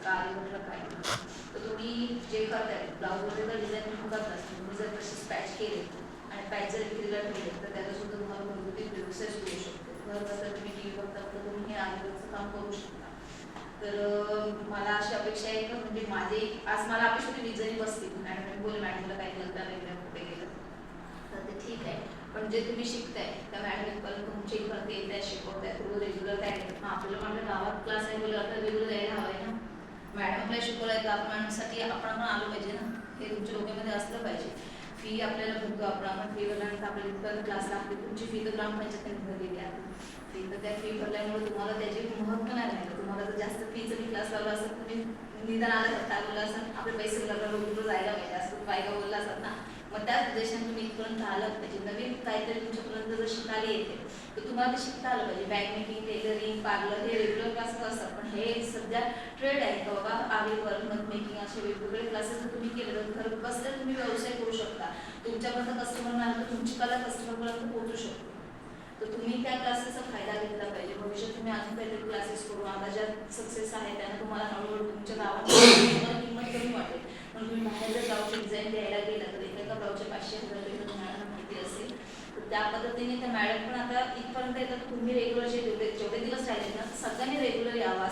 का आरीवर्कला काय तर तुम्ही जे करताय ब्लाऊजमध्ये तर डिझाईन तुम्ही करताच तुम्ही जर तसेच पॅच केले आणि पॅच जर विक्रीला ठेवले तर त्याच्यासुद्धा तुम्हाला घरगुती व्यवसाय सुरू शकतो. घर बसल्या तुम्ही टी व्ही बघता तर तुम्ही हे आरीवर्कचं काम करू शकता. तर मला अशी अपेक्षा आहे की म्हणजे माझे आज मला अपेक्षा होती 20 जणी बसतील मॅडम बोले मॅडम मला काही कळता नाही कुठे गेलं तर ते ठीक आहे. पण जे तुम्ही शिकताय त्या मॅडम पण तुमच्या इकडे येत आहे शिकवताय रोज रेग्युलर काय आपल्याला माझ्या गावात क्लास आहे बोललं आता रेग्युलर यायला हवं आहे ना. मॅडम आपल्याला शिकवलं तर आपण आपण आलो पाहिजे ना. हे तुमच्या डोक्यामध्ये असलं पाहिजे. फी आपल्याला भरतो आपण फी भरल्यानंतर आपल्याला इतर क्लास लागते तुमची फी तर ग्रामपंचायतीने भरलेली आहे. फी तर त्या फी भरल्यामुळे तुम्हाला त्याचे महत्त्व नाही राहिलं. तुम्हाला जर जास्त फीचं मी क्लास लावला असं तुम्ही निदान आलं काय बोललं असं आपले पैसे रेग्युलर जायला पाहिजे असं बायका बोलला असतात ना. मग त्याच उद्देशाने तुम्ही इथपर्यंत आलं पाहिजे. नवीन काहीतरी तुमच्यापर्यंत जर शिकायला येते तर तुम्हाला ते शिकता आलं पाहिजे. बॅग मेकिंग टेलरिंग पार्लर हे रेग्युलर क्लासेस असतात पण हे सध्या ट्रेड आहे की बाबा आरीवर्क नथ मेकिंग असे वेगवेगळे क्लासेस जर तुम्ही केले तर घर बसल्या तुम्ही व्यवसाय करू शकता. तुमच्यापर्यंत कस्टमर नाही तर तुमची कला कस्टमरपर्यंत पोहोचू शकतो. तर तुम्ही त्या क्लासेसचा फायदा घेतला पाहिजे. भविष्यात तुम्ही अजून काहीतरी क्लासेस करून आता ज्या सक्सेस आहे त्यांना तुम्हाला हळूहळू तुमच्या गावात तुम्हाला किंमत कमी वाटेल. पण तुम्ही बाहेर जर ब्लाऊजची डिझाईन द्यायला गेला तर एका ब्लाऊजचे 500-1000 रुपये तुम्हाला माहिती असेल तर त्या पद्धतीने त्या मॅडम पण आता इथपर्यंत येतात तुम्ही रेग्युलर जेवढे दिवस राहिले ना सगळ्यांनी रेग्युलर यावं